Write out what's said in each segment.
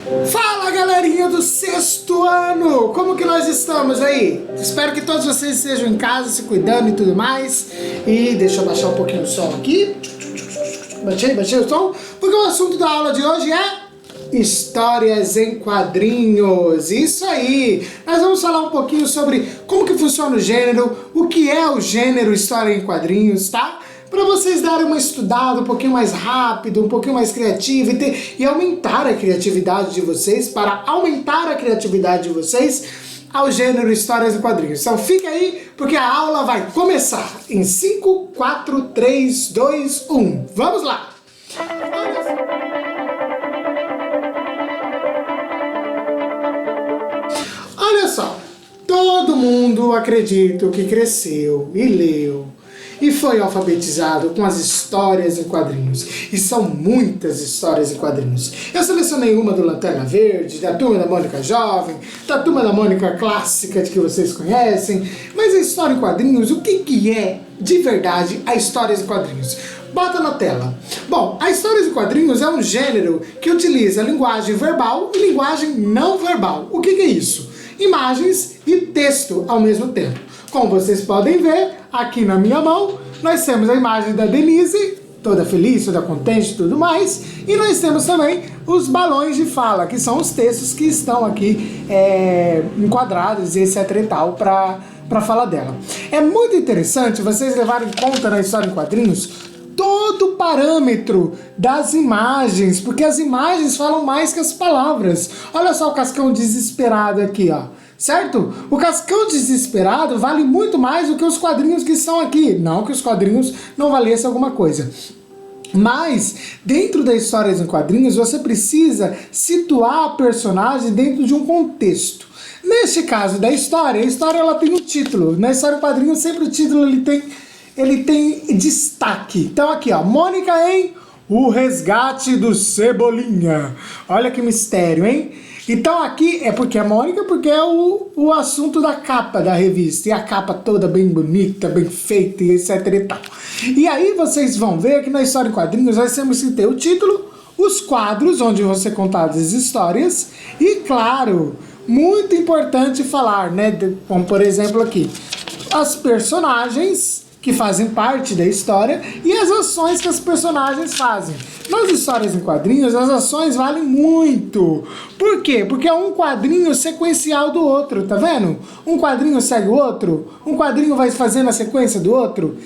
Fala, galerinha do sexto ano! Como que nós estamos aí? Espero que todos vocês estejam em casa, se cuidando e tudo mais. E deixa eu baixar um pouquinho o som aqui. Baixei o som, porque o assunto da aula de hoje é histórias em quadrinhos. Isso aí! Nós vamos falar um pouquinho sobre como que funciona o gênero, o que é o gênero história em quadrinhos, tá? Para vocês darem uma estudada um pouquinho mais rápido, um pouquinho mais criativo e aumentar a criatividade de vocês, para aumentar a criatividade de vocês ao gênero histórias em quadrinhos. Então fica aí, porque a aula vai começar em 5, 4, 3, 2, 1. Vamos lá! Olha só, todo mundo acredito que cresceu e leu e foi alfabetizado com as histórias em quadrinhos. E são muitas histórias em quadrinhos. Eu selecionei uma do Lanterna Verde, da Turma da Mônica Jovem, da Turma da Mônica Clássica, de que vocês conhecem. Mas a história em quadrinhos, o que é de verdade a história em quadrinhos? Bota na tela. Bom, a história em quadrinhos é um gênero que utiliza linguagem verbal e linguagem não verbal. O que é isso? Imagens e texto ao mesmo tempo. Como vocês podem ver, aqui na minha mão, nós temos a imagem da Denise, toda feliz, toda contente e tudo mais, e nós temos também os balões de fala, que são os textos que estão aqui enquadrados, etc e tal, para a fala dela. É muito interessante vocês levarem em conta na história em quadrinhos todo o parâmetro das imagens, porque as imagens falam mais que as palavras. Olha só o Cascão desesperado aqui, ó. Certo? O Cascão desesperado vale muito mais do que os quadrinhos que estão aqui. Não que os quadrinhos não valessem alguma coisa. Mas, dentro das histórias em quadrinhos, você precisa situar a personagem dentro de um contexto. Neste caso da história, a história ela tem um título. Na história em quadrinhos, sempre o título ele tem destaque. Então aqui, ó, Mônica em O Resgate do Cebolinha. Olha que mistério, hein? Então aqui é porque é Mônica, porque é o assunto da capa da revista. E a capa toda bem bonita, bem feita e etc e tal. E aí vocês vão ver que na história em quadrinhos nós temos que ter o título, os quadros onde vão ser contadas as histórias e, claro, muito importante falar, né? Como por exemplo aqui, as personagens que fazem parte da história e as ações que as personagens fazem. Nas histórias em quadrinhos, as ações valem muito. Por quê? Porque é um quadrinho sequencial do outro, tá vendo? Um quadrinho segue o outro, um quadrinho vai fazendo a sequência do outro.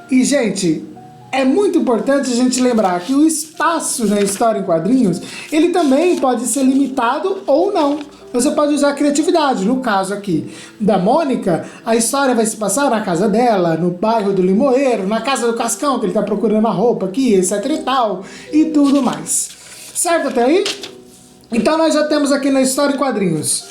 E, gente, é muito importante a gente lembrar que o espaço na história em quadrinhos, ele também pode ser limitado ou não. Você pode usar a criatividade. No caso aqui da Mônica, a história vai se passar na casa dela, no bairro do Limoeiro, na casa do Cascão, que ele está procurando a roupa aqui, etc e tal, e tudo mais. Certo até aí? Então nós já temos aqui na história em quadrinhos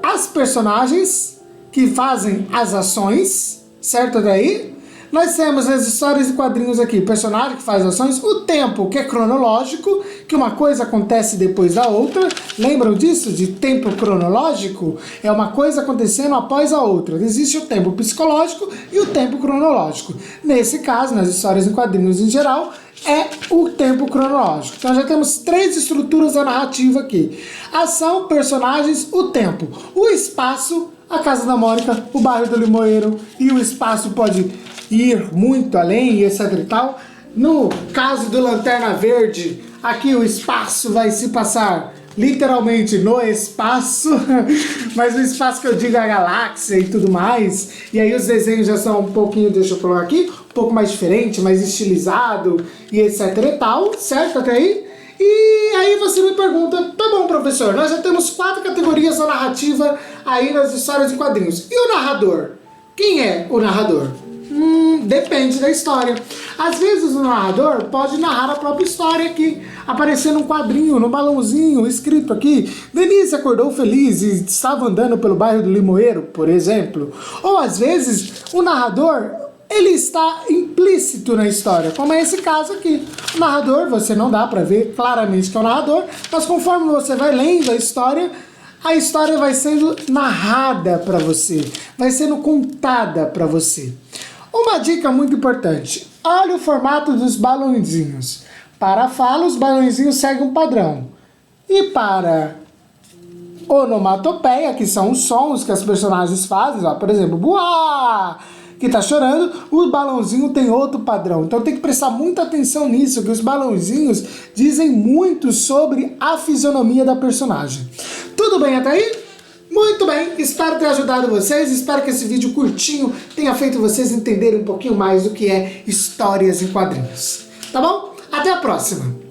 as personagens que fazem as ações, certo até aí? Nós temos as histórias em quadrinhos aqui, personagem que faz ações, o tempo que é cronológico, que uma coisa acontece depois da outra. Lembram disso? De tempo cronológico? É uma coisa acontecendo após a outra. Existe o tempo psicológico e o tempo cronológico. Nesse caso, nas histórias em quadrinhos em geral, é o tempo cronológico. Então já temos 3 estruturas da narrativa aqui. Ação, personagens, o tempo. O espaço, a casa da Mônica, o bairro do Limoeiro, e o espaço pode ir muito além, etc e tal. No caso do Lanterna Verde, aqui o espaço vai se passar literalmente no espaço, mas o espaço que eu digo é a galáxia e tudo mais. E aí os desenhos já são um pouquinho, deixa eu colocar aqui, um pouco mais diferente, mais estilizado e etc e tal, certo até aí? E aí você me pergunta, tá bom, professor, nós já temos 4 categorias da narrativa aí nas histórias em quadrinhos. E o narrador? Quem é o narrador? Depende da história. Às vezes o narrador pode narrar a própria história aqui, aparecendo um quadrinho, no balãozinho, escrito aqui: Denise acordou feliz e estava andando pelo bairro do Limoeiro, por exemplo. Ou às vezes o narrador, ele está implícito na história, como é esse caso aqui. O narrador, você não dá para ver claramente que é o narrador, mas conforme você vai lendo a história vai sendo narrada para você, vai sendo contada para você. Uma dica muito importante: olha o formato dos balãozinhos. Para a fala, os balãozinhos seguem um padrão. E para onomatopeia, que são os sons que as personagens fazem, ó, por exemplo, buá, que tá chorando, o balãozinho tem outro padrão. Então tem que prestar muita atenção nisso, que os balãozinhos dizem muito sobre a fisionomia da personagem. Tudo bem até aí? Muito bem, espero ter ajudado vocês, espero que esse vídeo curtinho tenha feito vocês entenderem um pouquinho mais do que é histórias em quadrinhos. Tá bom? Até a próxima!